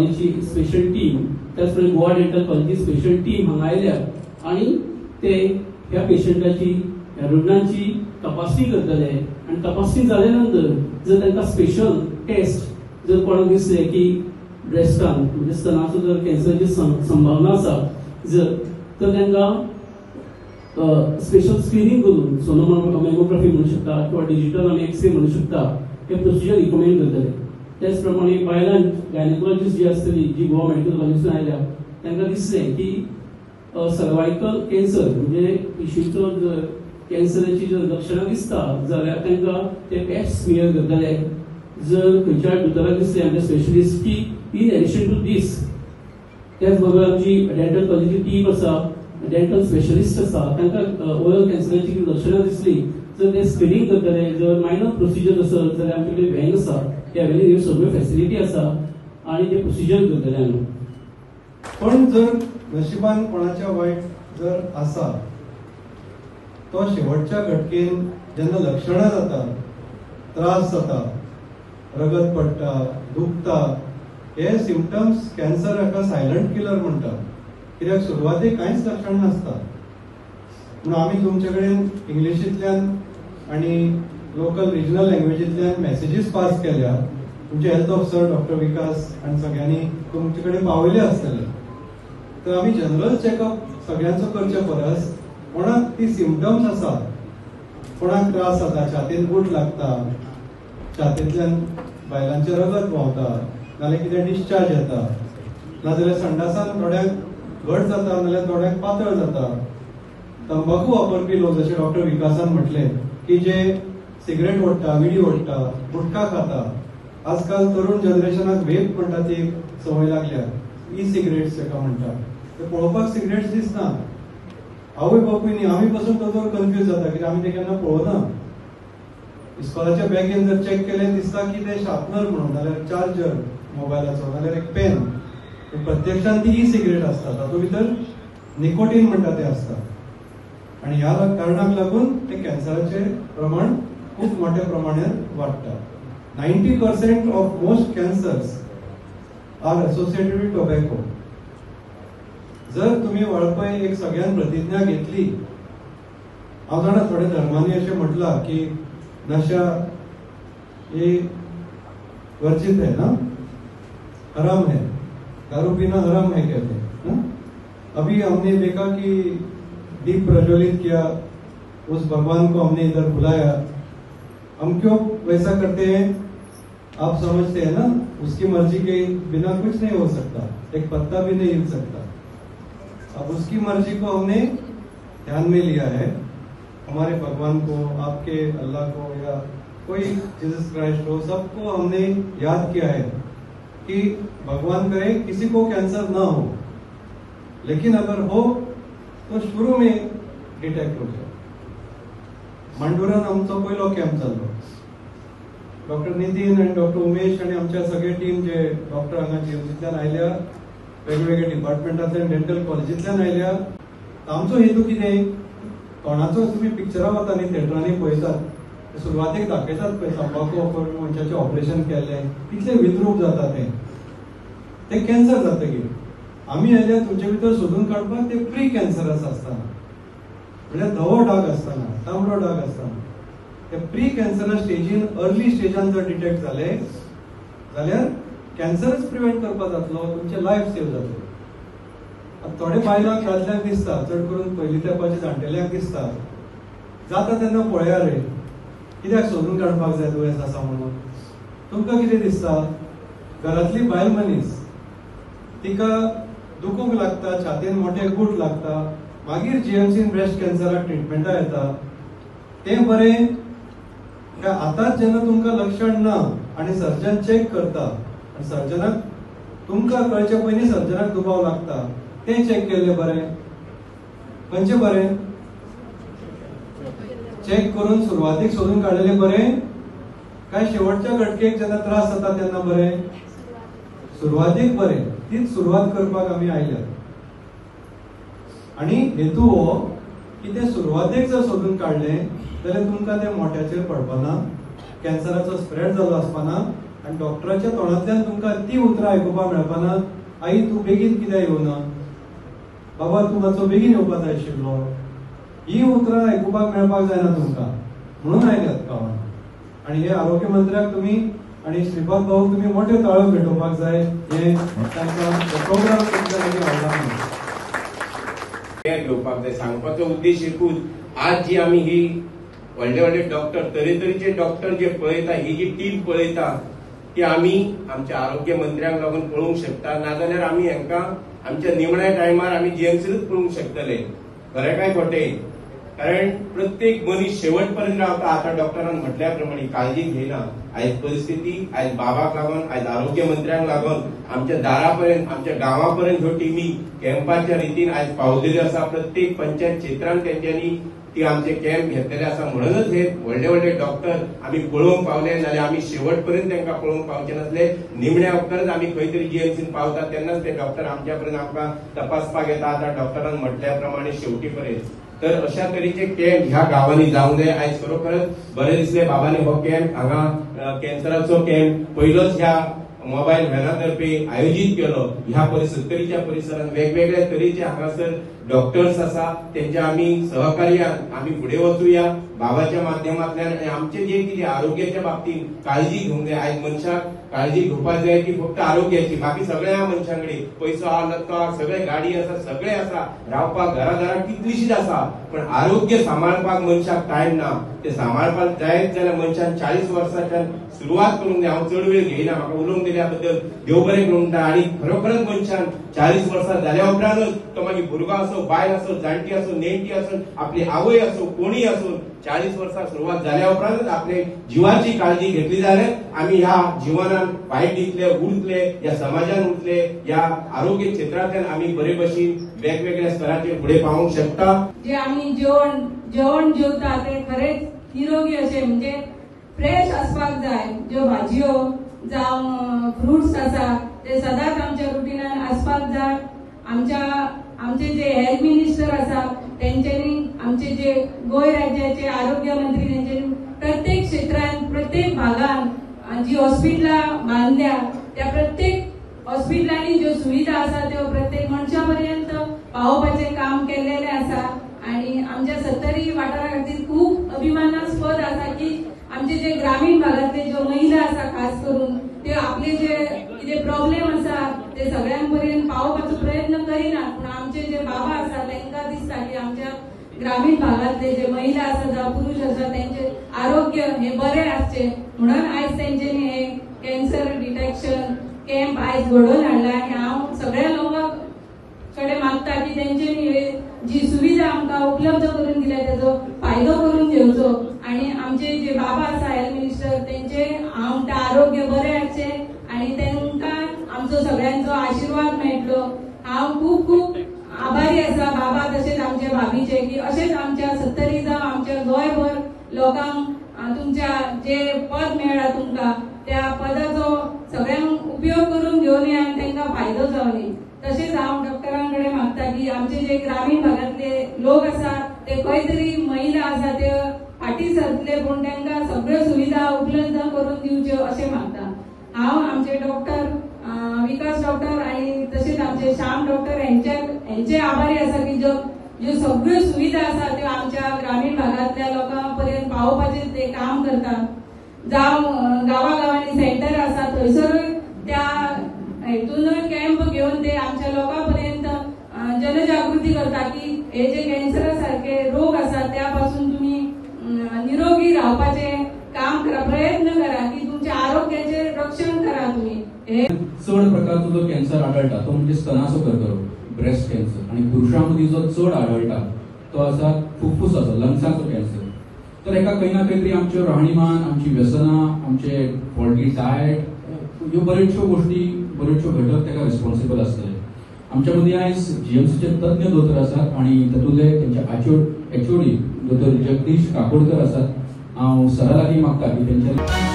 कॉलेजची special team, त्याचप्रमाणे Goa dental कॉलेजची स्पेशल टीम हांगा आयल्या आणि ते ह्या पेशंटाची ह्या रुग्णांची तपासणी करतले आणि तपासणी जाल्या नंतर जर तांकां स्पेशल टेस्ट जर कोणाक दिसले की ब्रेस्टान म्हणजे स्तनाचो जर कॅन्सरची संभावना आसा जर तर तांकां स्पेशल स्क्रीनिंग करून सोनोमॅमोग्राफी म्हणू शकता किंवा डिजिटल आमी एक्सरे म्हणू शकता हे प्रोसिजर रिकमेंड करतले. त्याच प्रमाणे बायलांक गायनेकोलॉजिस्ट जी आसतली जी गोवा मेडिकल कॉलेजींतल्यान आयल्या तांकां दिसलें की सर्वायकल कॅन्सर म्हणजे पिशवीचो जर कॅन्सराची जर लक्षणां दिसता जाल्यार तांकां ते पॅट स्मियर करतले. जर खंयच्या दोतोराक दिसलें आमचे स्पेशलिस्ट की इन एडिशन टू दीस त्याच बरोबर आमची डेंटल कॉलेजीची टीम आसा, डेंटल स्पेशलिस्ट आसा, तांकां ओरल कॅन्सराची लक्षणां दिसली जर ते स्क्रीनिंग करतले. जर मायनर प्रोसिजर आसत जाल्यार आमचे कडेन व्हॅन आसा, त्या व्हॅनीर ह्यो सगळ्यो फॅसिलिटी आसा आणि ते प्रोसिजर करतले आमी. पण जर नशिबान कोणाच्या वायट जर आसा तो शेवटच्या घटकेन जेन्ना लक्षणां जाता, त्रास जाता, रगत पडटा, दुखता, हे सिम्पटम्स कॅन्सर हाका सायलंट किलर म्हणटा. कित्याक सुरवातेक कांयच लक्षण नासता. म्हणून आमी तुमचे कडेन इंग्लिशींतल्यान आणि लोकल रिजनल लँग्वेजींतल्यान मेसेजीस पास केल्या. तुमचे हेल्थ ऑफिसर डॉक्टर विकास आणि सगळ्यांनी तुमचे कडेन पावयले आसतले. तर आमी जनरल चेकअप सगळ्यांचो करचे परस कोणाक ती सिम्पटम्स आसा, कोणाक त्रास जाता, छातीन गूट लागता, छातींतल्यान बायलांचे रगत व्हांवता, नाल्यार कितें डिस्चार्ज येता, नाजाल्यार संडासान थोड्यांक घट जाता नाल्यार थोड्यांक पातळ जाता, तंबाखू वापरपी लोक जशे डॉक्टर विकासान म्हटले की जे सिगरेट ओडटा, विडी ओडटा, गुटखा खाता, आजकाल तरुण जनरेशनाक वेप म्हणटा ती एक संवय लागल्या, ई सिगरेट्स जाका म्हणटा, ते पळोवपाक सिगरेट्स दिसना. आवय बापूय न्ही, आमी पासून तो कन्फ्यूज जाता कित्याक आमी ते केन्ना पळोवना. इस्कॉलाच्या बॅगेन जर चेक केलें दिसता की ते शार्पनर म्हणून, नाल्यार चार्जर मोबायलाचो, नाल्यार एक पेन, प्रत्यक्षान ती ई सिगरेट आसता, तातूंत भितर निकोटीन म्हणटा ते आसता. आणि ह्या कारणाक लागून ते कॅन्सराचे प्रमाण खूप मोठ्या प्रमाणात वाडटा. 90% of most cancers are associated with tobacco. जर तुम्ही वळपय एक सगळ्यान प्रतिज्ञा घेतली, हांव जाणा थोड्या धर्मांनी अशें म्हटलां की नशा ये वर्जित है ना, हराम है, दारू पीना हराम है कहते हैं. अभी हमने देखा कि दीप प्रज्वलित किया, उस भगवान को हमने इधर बुलाया. हम क्यों वैसा करते हैं आप समझते हैं ना, उसकी मर्जी के बिना कुछ नहीं हो सकता, एक पत्ता भी नहीं हिल सकता. अब उसकी मर्जी को हमने ध्यान में लिया है. हमारे भगवान को, आपके अल्लाह को या कोई जीसस क्राइस्ट हो, सबको हमने याद किया है कि भगवान करे किसी को कैंसर ना हो, लेकिन अगर हो तो शुरू में डिटेक्ट हो जाए. मांडुरान आमचो पयलो कॅम्प जाल्लो. डॉक्टर नितीन आणि डॉक्टर उमेश आणि आमच्या सगळे टीम जे डॉक्टर हांगा जीएमसींतल्यान आयल्या, वेगवेगळ्या डिपार्टमेंटांतल्यान, डेंटल कॉलेजींतल्यान आयल्या. आमचो हेतू कितें, कोणाचो तुम्ही पिक्चरां वता न्ही, थिएटरांनी पळयतात, सुरवातेक दाखयतात पळय तंबाखू वापरून मनशाचें ऑपरेशन केल्लें, कितलें विद्रूप जाता ते कॅन्सर जातकीर. आमी आयल्या तुमचे भितर सोदून काडपाक ते प्री कॅन्सरस आसतना, म्हणजे धवो डाग आसतना, तांबडो डाग आसतना, ते प्री कॅन्सरस स्टेजीन, अर्ली स्टेजान जर डिटेक्ट जाले जाल्यार कॅन्सरच प्रिव्हेंट करपाक जातलो, तुमचें लायफ सेव जातलें. थोडे बायलांक दादल्यांक दिसता, चड करून पयली तेंपाचे जाणटेल्यांक दिसता, जाता तेन्ना पळया रे, कित्याक सोदून काडपाक जाय दुयेंस आसा म्हणून. तुमकां कितें दिसता, घरांतली बायल मनीस तिका दुखूंक लागता, छातीन मोठे गूट लागता, मागीर जीएमसीन ब्रेस्ट कॅन्सराक ट्रिटमेंटा येता, तें बरें काय आतांच जेन्ना तुमकां लक्षण ना आनी सर्जन चेक करता, आनी सर्जनाक तुमकां कळचे पयलीं सर्जनाक दुबाव लागता, तें चेक केल्लें बरें? खंयचें बरें? चेक करून सुरवातीक सोदून काडलेलें बरें काय शेवटच्या घटकेक जेन्ना त्रास जाता तेन्ना बरें? सुरवातीक बरें. तीच सुरवात करपाक आमी आयल्यात. आनी हेतू हो की ते सुरवातेक जर सोदून काडलें जाल्यार तुमकां तें मोठ्याचेर पडपाना, कॅन्सराचो स्प्रेड जालो आसपाना, आनी डॉक्टराच्या तोंडांतल्यान तुमकां ती उतरां आयकुपाक मेळपाना, आई तूं बेगीन कित्याक येवना, बाबा तूं मातसो बेगीन येवपाक जाय आशिल्लो, ही उतरां आयकुपाक मेळपाक जायना तुमकां, म्हणून आयल्यात गांवांत. आनी हे आरोग्य मंत्र्याक तुमी आनी श्रीपाद भाऊक तुमी मोठे ताळो भेटोवपाक जाय. हे तांकां प्रोग्राम तुमच्या लागीं आवडना घेवपाक जाय. सांगपाचो उद्देश एकूच, आज जी आमी ही व्हडले व्हडले डॉक्टर, तरेतरेचे डॉक्टर जे पळयता, ही जी टीम पळयता, ती आमी आमच्या आरोग्य मंत्र्यांक लागून पळोवंक शकता, नाजाल्यार आमी हांकां आमच्या निमण्या टायमार आमी जीएमसीनूच पळोवंक शकतले. खरें काय खोटें? कारण प्रत्येक मनीस शेवटपर्यंत रावता. आता डॉक्टरान म्हटल्या प्रमाणे काळजी घेयना. आयज परिस्थिती, आयज बाबाक लागून, आयज आरोग्य मंत्र्यांक लागून आमच्या दारापर्यंत, आमच्या गावापर्यंत ह्यो टीमी कॅम्पाच्या रितीन आयज पावलेल्यो आसा. प्रत्येक पंचायत क्षेत्रांत तेंच्यांनी ती आमचे कॅम्प घेतलेले आसा. म्हणूनच हे व्हडले व्हडले डॉक्टर आमी पळोवंक पावले, नाल्यार आमी शेवटपर्यंत तांकां पळोवंक पावचे नासले. निमण्या वखदारच आमी खंय तरी जीएमसीन पावतात, तेन्नाच ते डॉक्टर आमच्या पर्यंत आमकां तपासपाक येता. आता डॉक्टरान म्हटल्या प्रमाणे शेवटी पर्यंत तर अशा तरेचे कॅम्प ह्या गावांनी जावंक जाय. आयज खरोखरच बरें दिसलें बाबांनी हो कॅम्प हांगा कॅन्सराचो कॅम्प पयलोच ह्या मोबायल व्हॅनातर्फे आयोजीत केलो. ह्या सत्तरीच्या परिसरात वेगवेगळ्या तरेचे हांगासर डॉक्टर्स आसा, तेंच्या आमी सहकार्यान आमी फुडें वचूया बाबाच्या माध्यमांतल्यान. आनी आमचे जे कितें आरोग्याच्या बाबतींत काळजी घेवंक जाय. आयज मनशाक काळजी घेवपाक जाय की फक्त आरोग्याची, बाकी सगळ्या मनशांकडे पयसो आहा, लत्तो आहा, सगळे गाडी आसा, सगळे आसा, रावपाक घरादाराक कितलीशीच आसा, पण आरोग्य सांबाळपाक मनशाक टायम ना. ते सांबाळपाक जायत जाल्यार मनशान 40 वर्सांच्यान सुरवात करूंक जाय. हांव चड वेळ घेयना, म्हाका उलोवंक दिल्या बद्दल देव बरें करूं म्हणटा. आनी खरोखरच मनशान 40 वर्सां जाल्या उपरांतच तो मागीर भुरगो आसो, बायल आसो, जाणटी आसो, नेणटी आसो, आपली आवय आसो, कोणी आसो, 40 वर्सां सुरवात जाल्या उपरांतच आपले जिवाची काळजी घेतली जाल्यार आमी ह्या जिवनान फायट दितले, उरतले, ह्या समाजान उरतले, ह्या आरोग्य क्षेत्रांतल्यान आमी बरे भशेन वेगवेगळ्या स्तराचेर फुडें पावूंक शकता. जे आमी जेवण जेवता ते खरेंच निरोगी अशें, म्हणजे फ्रेश आसपाक जाय. ज्यो भाजयो जावं फ्रुट्स आसा ते सदांच आमच्या रुटिनान आसपाक जाय. आमचे जे हेल्थ मिनिस्टर आसा तेंच्यांनी, आमचे जे गोंय राज्याचे आरोग्य मंत्री तेंच्यांनी प्रत्येक क्षेत्रांत, प्रत्येक भागांत जी हॉस्पिटलां बांदल्या, त्या प्रत्येक हॉस्पिटलांनी ज्यो सुविधा आसा त्यो प्रत्येक मनशा पर्यंत पावोवपाचें काम केल्लेलें आसा. आनी आमच्या सत्तरी वाठारा खातीर खूब अभिमानास्पद आसा की आमचे जे ग्रामीण भागातले ज्यो महिला आसा खास करून, ते आपले जे कितें प्रॉब्लेम आसा ते सगळ्यांपर्यंत पावोवपाचो प्रयत्न करिनात. पूण आमचे जे बाबा आसा तांकां दिसता की आमच्या ग्रामीण भागातले जे महिला आसा जावं पुरुष आसा तेंचे आरोग्य हे बरें आसचे, म्हणून आयज तेंच्यांनी हे कॅन्सर डिटेक्शन कॅम्प आयज घडोवन हाडला. आनी हांव सगळ्या लोकांक कडेन मागता की तेंच्यांनी जी सुविधा आमकां उपलब्ध करून दिल्या तेजो फायदो करून घेवचो. आनी आमचे जे बाबा आसा हेल्थ मिनिस्टर तेंचे आमकां आरोग्य बरें आसचे आनी तांकां आमचो सगळ्यांचो आशिर्वाद मेळटलो. हांव खूब खूब आभारी आसा बाबा तशेंच आमच्या भाभीचे की अशेंच आमच्या सत्तरी जावं आमच्या गोंयभर लोकांक तुमच्या जे पद मेळ्ळा तुमकां त्या पदाचो सगळ्यांक उपयोग करून घेवन ये आनी तांकां फायदो जावन ये. तशेंच हांव डॉक्टरांकडे मागता की आमचे जे ग्रामीण भागातले लोक आसा ते खंय तरी महिला आसा ते फाटी सरतले, पूण तांकां सगळ्यो सुविधा उपलब्ध करून दिवच्यो अशें मागता. हांव आमचे डॉक्टर विकास डॉक्टर आनी तशेंच आमचे श्याम डॉक्टर हेंचे आभारी आसा की ज्यो सगळ्यो सुविधा आसा त्यो आमच्या ग्रामीण भागातल्या लोकां पर्यंत पावोवपाचें ते काम करता. जावं गांवागांवांनी सेंटर आसा थंयसरूय त्या हेतूनय कॅम्प घेवन ते आमच्या लोकां पर्यंत जनजागृती करता की हे जे कॅन्सरा सारखे रोग आसा त्या पासून तुम्ही निरोगी रावपाचे काम करा, प्रयत्न करा की तुमच्या आरोग्याचे रक्षण करा. तुम्ही हे चड प्रकारचो जो कॅन्सर आढळटा तो म्हणजे स्तनाचो कर्करोग, ब्रेस्ट कॅन्सर, आणि पुरुषांमध्ये जो चड आढळटा तो आसा फुफ्फुसाचो, लंग्साचो कॅन्सर. तर एका खंय ना खंय तरी आमचे राहणीमान, आमची व्यसनां, आमचे फॉल्टी डायट, ह्यो बऱ्योचश्यो गोष्टी, बऱ्योचश्यो घटक ताका रिस्पॉन्सिबल आसतले. आमच्या मदीं आयज जीएमसीचे तज्ञ दोतोर आसात आनी तातूंतले तेंचे एचओडी दोतोर जगदीश काकोडकर आसात. हांव सरा लागीं मागता की तेंच्या